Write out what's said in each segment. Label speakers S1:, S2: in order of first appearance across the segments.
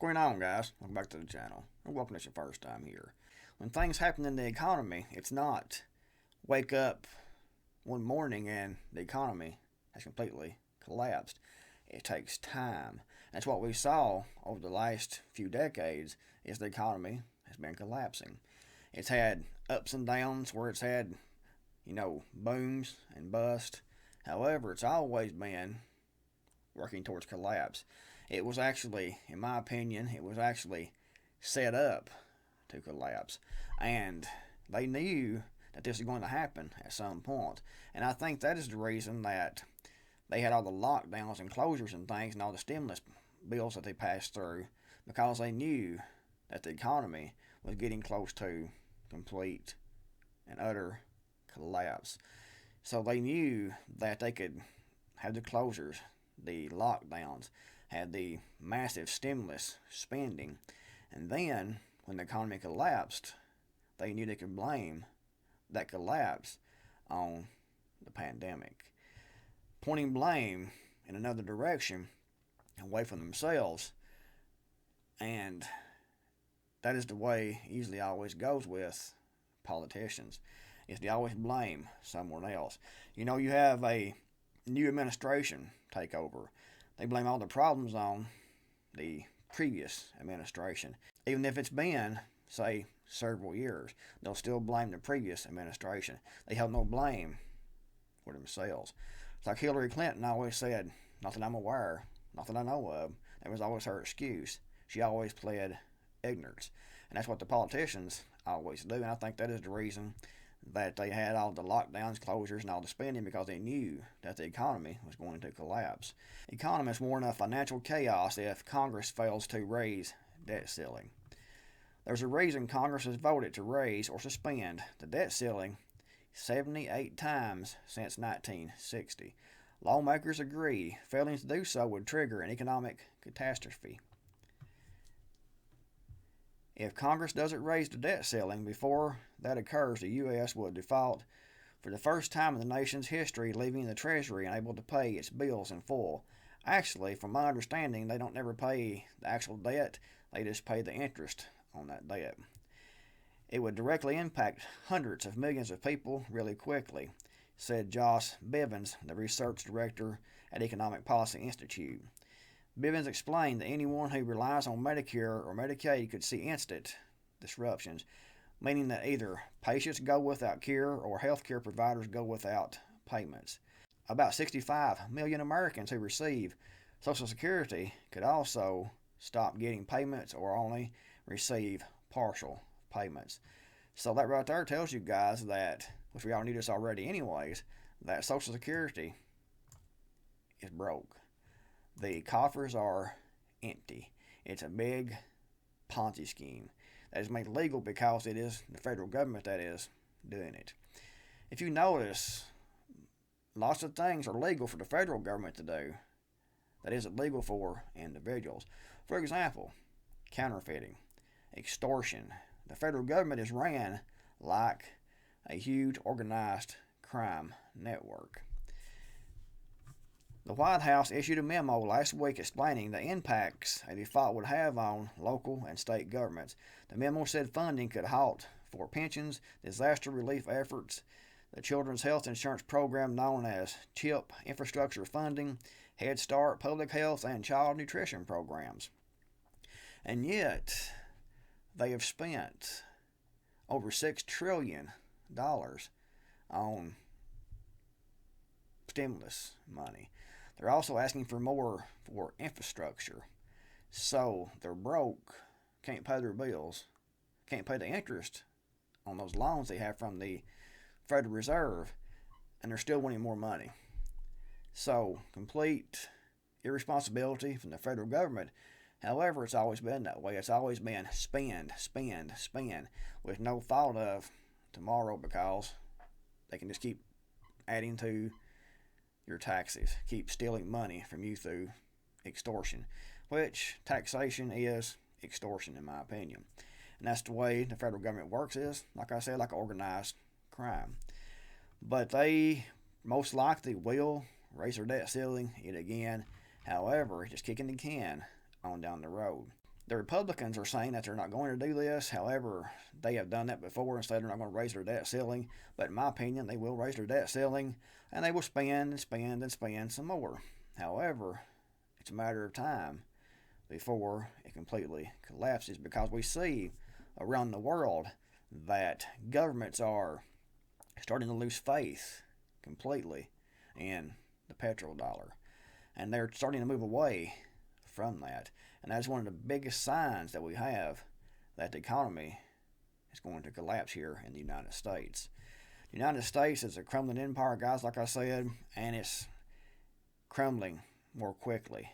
S1: What's going on, guys? Welcome back to the channel. Or welcome if it's your first time here. When things happen in the economy, it's not wake up one morning and the economy has completely collapsed. It takes time. That's what we saw over the last few decades is the economy has been collapsing. It's had ups and downs where it's had, booms and busts. However, it's always been working towards collapse. It was actually, in my opinion, set up to collapse. And they knew that this was going to happen at some point. And I think that is the reason that they had all the lockdowns and closures and things and all the stimulus bills that they passed through, because they knew that the economy was getting close to complete and utter collapse. So they knew that they could have the closures, the lockdowns, had the massive stimulus spending, and then when the economy collapsed, they knew they could blame that collapse on the pandemic, pointing blame in another direction away from themselves. And that is the way it usually always goes with politicians, is they always blame someone else. You have a new administration take over. They blame all the problems on the previous administration. Even if it's been, say, several years, they'll still blame the previous administration. They have no blame for themselves. It's like Hillary Clinton always said, "Not that I'm aware, not that I know of." That was always her excuse. She always pled ignorance. And that's what the politicians always do. And I think that is the reason that they had all the lockdowns, closures, and all the spending, because they knew that the economy was going to collapse. Economists warn of financial chaos if Congress fails to raise debt ceiling. There's a reason Congress has voted to raise or suspend the debt ceiling 78 times since 1960. Lawmakers agree failing to do so would trigger an economic catastrophe. If Congress doesn't raise the debt ceiling before that occurs, the U.S. will default for the first time in the nation's history, leaving the Treasury unable to pay its bills in full. Actually, from my understanding, they don't never pay the actual debt, they just pay the interest on that debt. It would directly impact hundreds of millions of people really quickly, said Josh Bivens, the research director at Economic Policy Institute. Bivens explained that anyone who relies on Medicare or Medicaid could see instant disruptions, meaning that either patients go without care or healthcare providers go without payments. About 65 million Americans who receive Social Security could also stop getting payments or only receive partial payments. So that right there tells you guys that, which we all knew this already anyways, that Social Security is broke. The coffers are empty. It's a big Ponzi scheme that is made legal because it is the federal government that is doing it. If you notice, lots of things are legal for the federal government to do that isn't legal for individuals. For example, counterfeiting, extortion. The federal government is ran like a huge organized crime network. The White House issued a memo last week explaining the impacts a default would have on local and state governments. The memo said funding could halt for pensions, disaster relief efforts, the Children's Health Insurance Program known as CHIP, infrastructure funding, Head Start, public health, and child nutrition programs. And yet, they have spent over $6 trillion on stimulus money. They're also asking for more for infrastructure. So they're broke, can't pay their bills, can't pay the interest on those loans they have from the Federal Reserve, and they're still wanting more money. So complete irresponsibility from the federal government. However, it's always been that way. It's always been spend, spend, spend, with no thought of tomorrow, because they can just keep adding to your taxes, keep stealing money from you through extortion, which taxation is extortion in my opinion. And that's the way the federal government works, is, like I said, like organized crime. But they most likely will raise their debt ceiling yet again. However, it's just kicking the can on down the road. The Republicans are saying that they're not going to do this. However, they have done that before and said they're not going to raise their debt ceiling. But in my opinion, they will raise their debt ceiling and they will spend and spend and spend some more. However, it's a matter of time before it completely collapses, because we see around the world that governments are starting to lose faith completely in the petrodollar, and they're starting to move away from that. And that's one of the biggest signs that we have that the economy is going to collapse here in the United States. The United States is a crumbling empire, guys, like I said, and it's crumbling more quickly.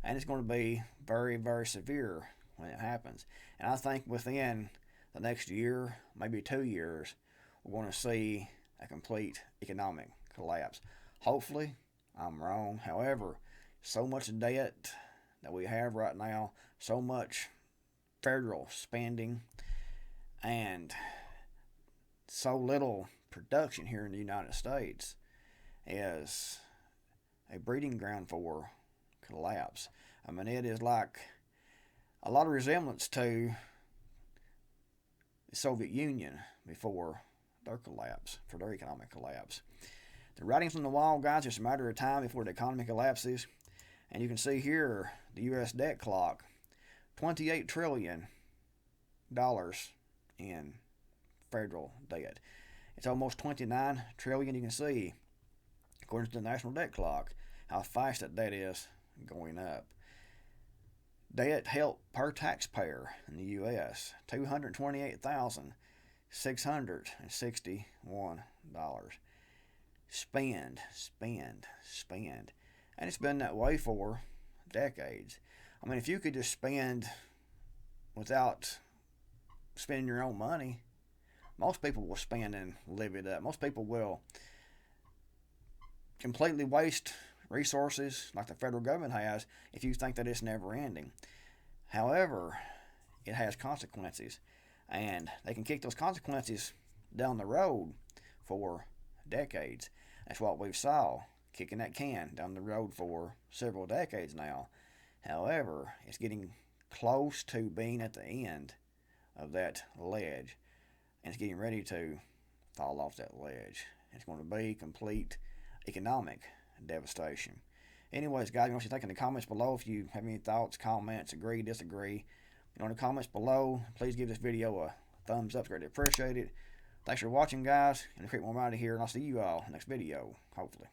S1: And it's going to be very, very severe when it happens. And I think within the next year, maybe 2 years, we're going to see a complete economic collapse. Hopefully, I'm wrong. However, so much debt that we have right now, so much federal spending, and so little production here in the United States is a breeding ground for collapse. I mean, it is like a lot of resemblance to the Soviet Union before their collapse, for their economic collapse. The writing's on the wall, guys. It's a matter of time before the economy collapses. And you can see here the U.S. debt clock, $28 trillion in federal debt. It's almost $29 trillion. You can see, according to the national debt clock, how fast that debt is going up. Debt help per taxpayer in the U.S., $228,661. Spend, spend, spend. And it's been that way for decades. I mean, if you could just spend without spending your own money, most people will spend and live it up. Most people will completely waste resources like the federal government has if you think that it's never ending. However, it has consequences, and they can kick those consequences down the road for decades. That's what we've saw, kicking that can down the road for several decades now. However, it's getting close to being at the end of that ledge, and it's getting ready to fall off that ledge. It's going to be complete economic devastation. Anyways, guys, you want to think in the comments below if you have any thoughts, comments, agree, disagree. In the comments below, please give this video a thumbs up. Greatly appreciate it. Thanks for watching, guys. And Creekmore out of here, and I'll see you all in the next video, hopefully.